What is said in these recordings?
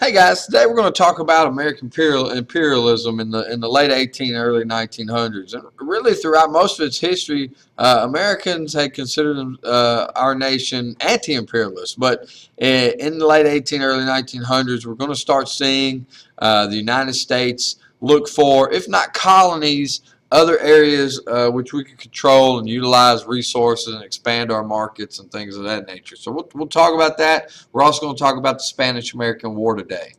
Hey guys, today we're going to talk about American imperialism in the late 18, early 1900s, and really throughout most of its history, Americans had considered our nation anti-imperialist. But in the late 18, early 1900s, we're going to start seeing the United States look for, if not colonies, other areas which we could control and utilize resources and expand our markets and things of that nature. So we'll talk about that. We're also going to talk about the Spanish-American War today.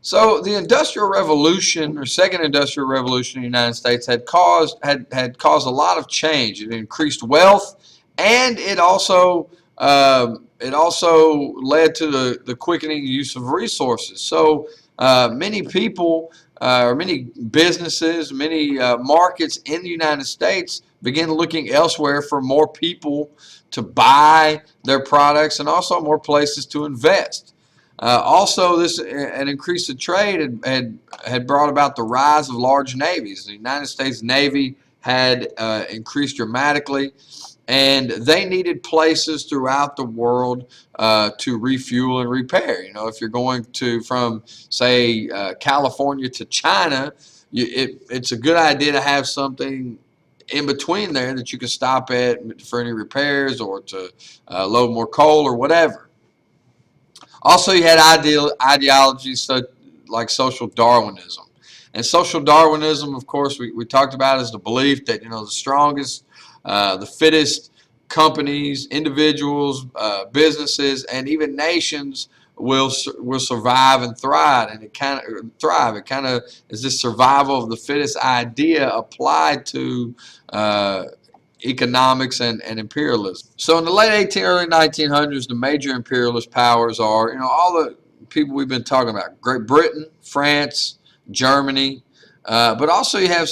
So the Industrial Revolution, or Second Industrial Revolution in the United States, had caused a lot of change. It increased wealth, and it also led to the quickening use of resources. So many people, or many businesses, many markets in the United States began looking elsewhere for more people to buy their products and also more places to invest. Also, an increase of trade had brought about the rise of large navies. The United States Navy had increased dramatically, and they needed places throughout the world to refuel and repair. You know, if you're going from, say, California to China, it's a good idea to have something in between there that you can stop at for any repairs or to load more coal or whatever. Also, you had ideologies like social Darwinism. And social Darwinism, of course, we talked about is the belief that, the strongest, the fittest companies, individuals, businesses, and even nations will survive and thrive. And it kind of is this survival of the fittest idea applied to economics and imperialism. So in the late 18, early 1900s, the major imperialist powers are, all the people we've been talking about: Great Britain, France, Germany, but also you have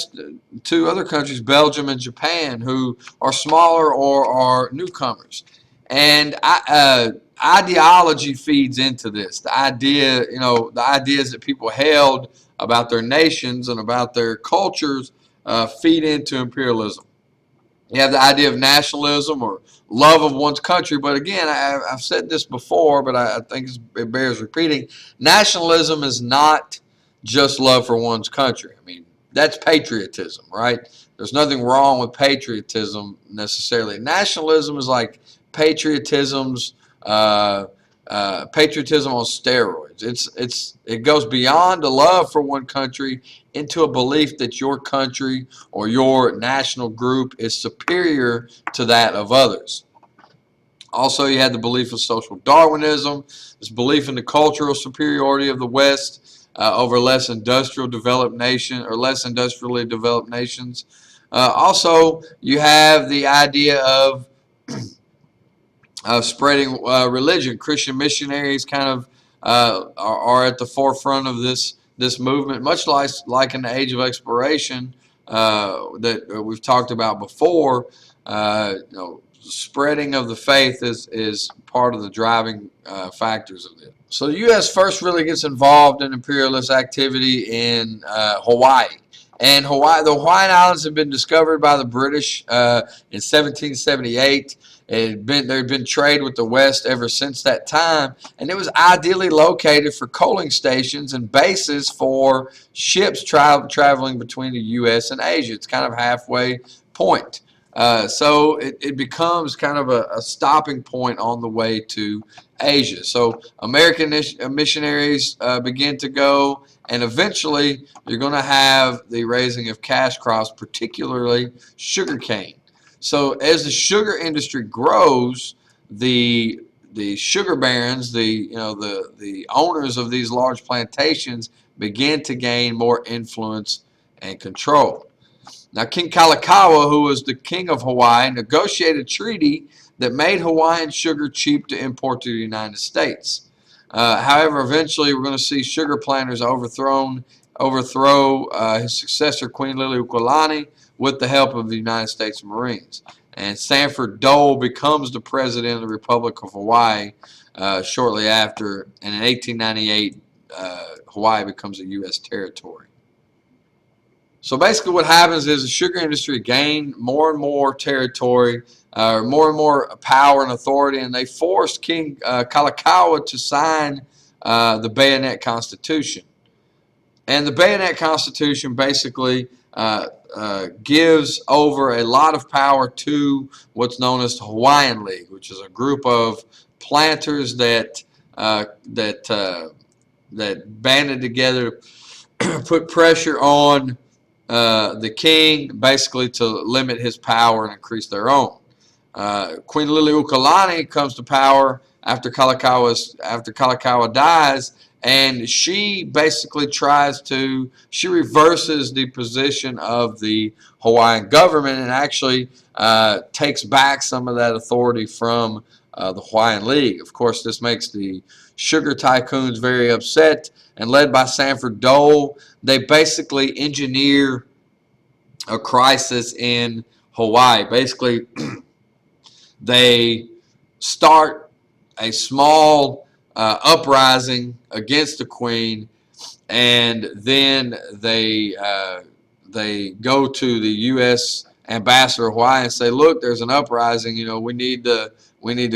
two other countries, Belgium and Japan, who are smaller or are newcomers. And ideology feeds into this. The ideas that people held about their nations and about their cultures feed into imperialism. You have the idea of nationalism or love of one's country. But again, I've said this before, but I think it bears repeating. Nationalism is not just love for one's country. I mean, that's patriotism, right? There's nothing wrong with patriotism necessarily. Nationalism is like patriotism on steroids. It goes beyond a love for one country into a belief that your country or your national group is superior to that of others. Also, you had the belief of social Darwinism, this belief in the cultural superiority of the West over less industrially developed nations. Also, you have the idea of spreading religion. Christian missionaries kind of are at the forefront of this movement, much like in the Age of Exploration that we've talked about before. Spreading of the faith is part of the driving factors of it. So the U.S. first really gets involved in imperialist activity in Hawaii. And the Hawaiian Islands have been discovered by the British in 1778. There had been trade with the West ever since that time, and it was ideally located for coaling stations and bases for ships traveling between the U.S. and Asia. It's kind of halfway point. So it becomes kind of a stopping point on the way to Asia. So American missionaries begin to go, and eventually you're going to have the raising of cash crops, particularly sugarcane. So as the sugar industry grows, the sugar barons, the owners of these large plantations begin to gain more influence and control. Now, King Kalakaua, who was the king of Hawaii, negotiated a treaty that made Hawaiian sugar cheap to import to the United States. However, eventually we're going to see sugar planters overthrow his successor, Queen Liliuokalani, with the help of the United States Marines. And Sanford Dole becomes the president of the Republic of Hawaii shortly after, and in 1898, Hawaii becomes a U.S. territory. So basically what happens is the sugar industry gained more and more territory, more and more power and authority, and they forced King Kalakaua to sign the Bayonet Constitution. And the Bayonet Constitution basically gives over a lot of power to what's known as the Hawaiian League, which is a group of planters that banded together, put pressure on the king, basically to limit his power and increase their own. Queen Liliuokalani comes to power after Kalakaua dies, and she basically she reverses the position of the Hawaiian government and actually takes back some of that authority from the Hawaiian League. Of course, this makes the sugar tycoons very upset, and led by Sanford Dole, they basically engineer a crisis in Hawaii. Basically, they start a small uprising against the queen, and then they go to the U.S. ambassador of Hawaii and say, "Look, there's an uprising. You know, we need the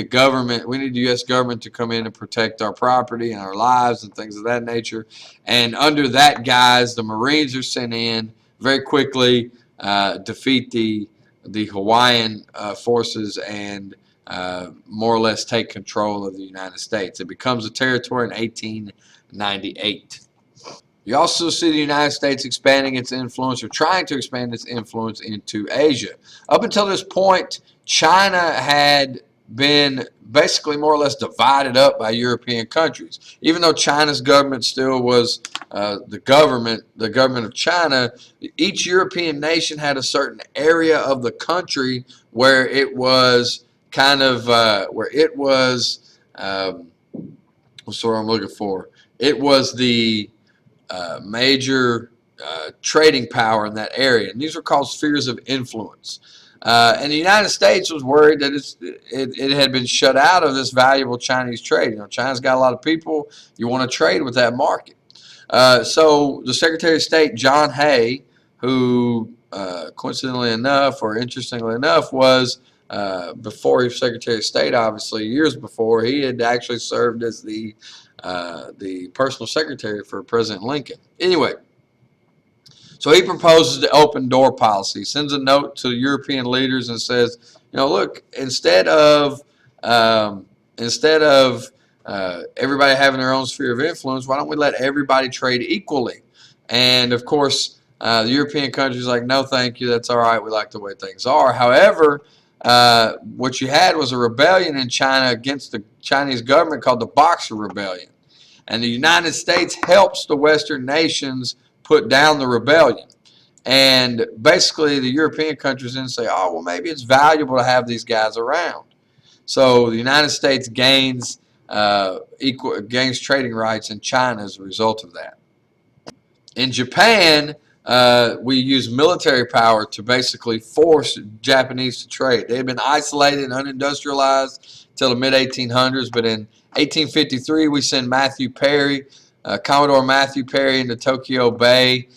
government. We need the U.S. government to come in and protect our property and our lives and things of that nature." And under that guise, the Marines are sent in very quickly, defeat the Hawaiian forces, and more or less take control of the United States. It becomes a territory in 1898. You also see the United States expanding its influence, or trying to expand its influence, into Asia. Up until this point, China had been basically more or less divided up by European countries. Even though China's government still was the government of China, each European nation had a certain area of the country where it was kind of what's the word I'm looking for? It was the major trading power in that area, and these were called spheres of influence. And the United States was worried that it had been shut out of this valuable Chinese trade. You know, China's got a lot of people. You want to trade with that market. So the Secretary of State, John Hay, who coincidentally enough, or interestingly enough, was before he was Secretary of State, obviously years before, he had actually served as the personal secretary for President Lincoln. Anyway, so he proposes the open door policy, he sends a note to European leaders and says, you know, look, instead of everybody having their own sphere of influence, why don't we let everybody trade equally? And of course, the European countries are like, no, thank you, that's all right, we like the way things are. However, what you had was a rebellion in China against the Chinese government called the Boxer Rebellion. And the United States helps the Western nations put down the rebellion. And basically the European countries then say, oh, well, maybe it's valuable to have these guys around. So the United States gains trading rights in China as a result of that. In Japan, we use military power to basically force Japanese to trade. They had been isolated and unindustrialized till the mid-1800s, but in 1853 we send Commodore Matthew Perry into Tokyo Bay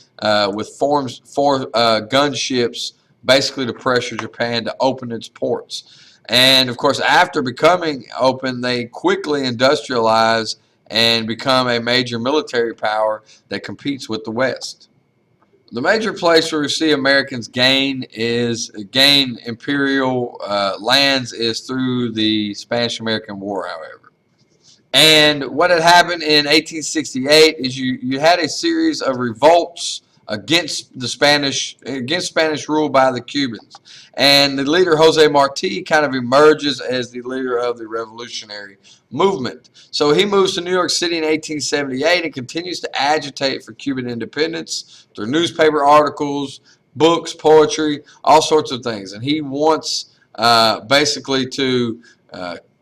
with four gunships, basically to pressure Japan to open its ports. And of course, after becoming open, they quickly industrialize and become a major military power that competes with the West. The major place where we see Americans gain imperial lands is through the Spanish-American War, however. And what had happened in 1868 is you had a series of revolts against Spanish rule by the Cubans. And the leader, Jose Marti, kind of emerges as the leader of the revolutionary movement. So he moves to New York City in 1878 and continues to agitate for Cuban independence through newspaper articles, books, poetry, all sorts of things. And he wants basically to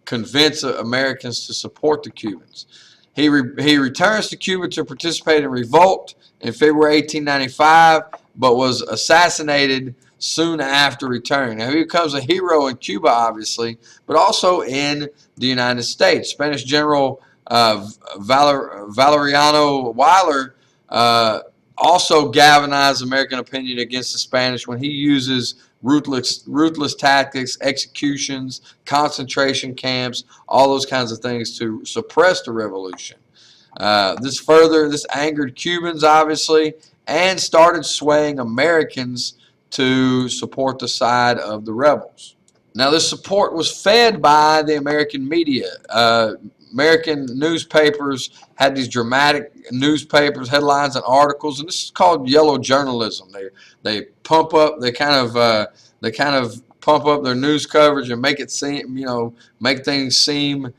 convince Americans to support the Cubans. He returns to Cuba to participate in revolt in February 1895, but was assassinated soon after returning. Now, he becomes a hero in Cuba, obviously, but also in the United States. Spanish General Valeriano Weyler also galvanized American opinion against the Spanish when he uses ruthless tactics, executions, concentration camps, all those kinds of things to suppress the revolution. This angered Cubans, obviously, and started swaying Americans to support the side of the rebels. Now, this support was fed by the American media. American newspapers had these dramatic newspapers, headlines, and articles, and this is called yellow journalism. They pump up, they kind of pump up their news coverage and make it seem, make things seem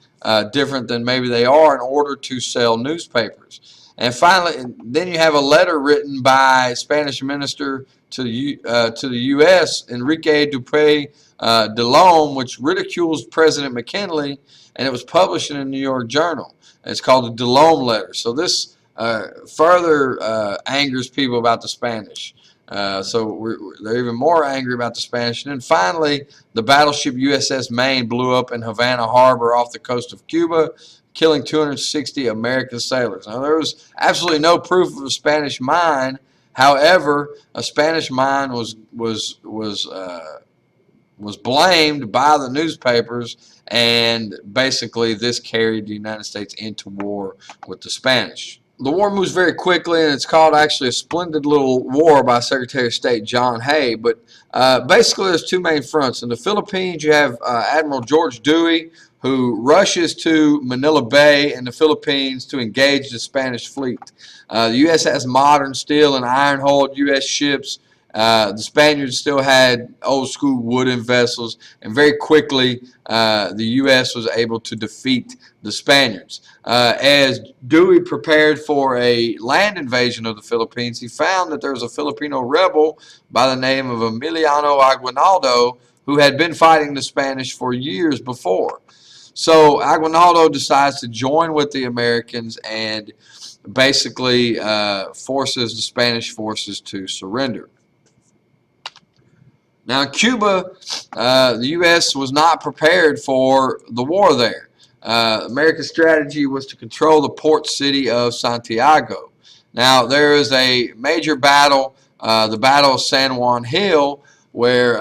different than maybe they are in order to sell newspapers. And finally, then you have a letter written by Spanish minister to the U.S. Enrique Dupuy de Lome, which ridicules President McKinley, and it was published in a New York Journal. It's called the DeLome letter. So this further angers people about the Spanish. They're even more angry about the Spanish. And then finally, the battleship USS Maine blew up in Havana Harbor off the coast of Cuba, killing 260 American sailors. Now, there was absolutely no proof of a Spanish mine. However, a Spanish mine was blamed by the newspapers, and basically this carried the United States into war with the Spanish. The war moves very quickly, and it's called actually a splendid little war by Secretary of State John Hay. But basically there's two main fronts. In the Philippines, you have Admiral George Dewey, who rushes to Manila Bay in the Philippines to engage the Spanish fleet. The U.S. has modern steel and iron-hulled U.S. ships. The Spaniards still had old-school wooden vessels, and very quickly the U.S. was able to defeat the Spaniards. As Dewey prepared for a land invasion of the Philippines, he found that there was a Filipino rebel by the name of Emiliano Aguinaldo who had been fighting the Spanish for years before. So Aguinaldo decides to join with the Americans and basically forces the Spanish forces to surrender. Now, in Cuba, the U.S. was not prepared for the war there. America's strategy was to control the port city of Santiago. Now, there is a major battle, the Battle of San Juan Hill, where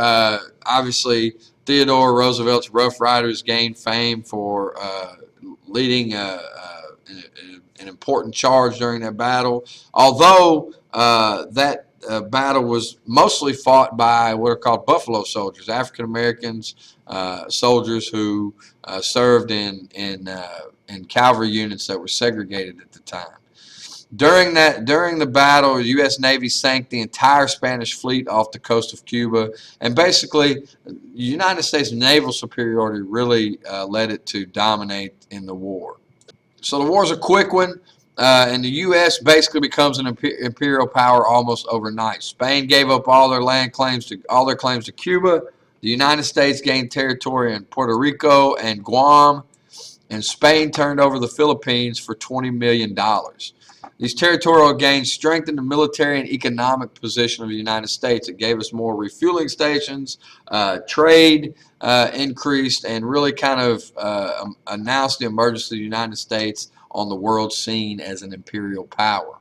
obviously Theodore Roosevelt's Rough Riders gained fame for leading an important charge during that battle. Although that battle was mostly fought by what are called buffalo soldiers, African Americans, soldiers who served in cavalry units that were segregated at the time. During the battle, the U.S. Navy sank the entire Spanish fleet off the coast of Cuba, and basically, the United States naval superiority really led it to dominate in the war. So the war is a quick one. And the U.S. basically becomes an imperial power almost overnight. Spain gave up all their claims to Cuba. The United States gained territory in Puerto Rico and Guam, and Spain turned over the Philippines for $20 million. These territorial gains strengthened the military and economic position of the United States. It gave us more refueling stations, trade increased, and really kind of announced the emergence of the United States on the world scene as an imperial power.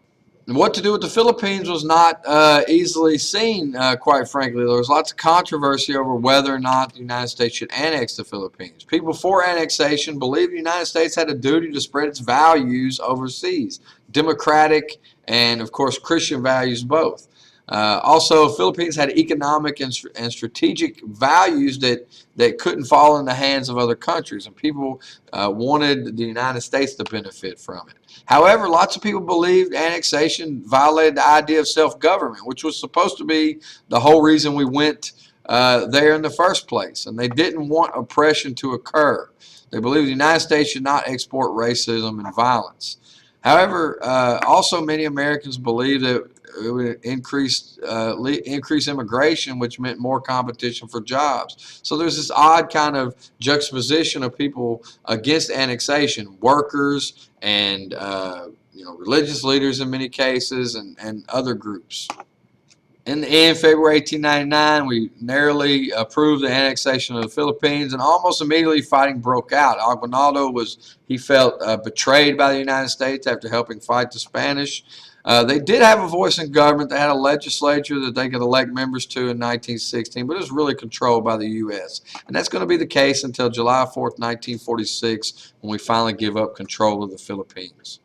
And what to do with the Philippines was not easily seen, quite frankly. There was lots of controversy over whether or not the United States should annex the Philippines. People for annexation believed the United States had a duty to spread its values overseas, democratic and, of course, Christian values both. Also, Philippines had economic and strategic values that couldn't fall in the hands of other countries, and people wanted the United States to benefit from it. However, lots of people believed annexation violated the idea of self-government, which was supposed to be the whole reason we went there in the first place, and they didn't want oppression to occur. They believed the United States should not export racism and violence. However, also many Americans believed that it would increase immigration, which meant more competition for jobs. So there's this odd kind of juxtaposition of people against annexation, workers and religious leaders in many cases, and other groups. In the end, February 1899, we narrowly approved the annexation of the Philippines, and almost immediately fighting broke out. Aguinaldo felt betrayed by the United States after helping fight the Spanish. They did have a voice in government. They had a legislature that they could elect members to in 1916, but it was really controlled by the U.S. And that's going to be the case until July 4th, 1946, when we finally give up control of the Philippines.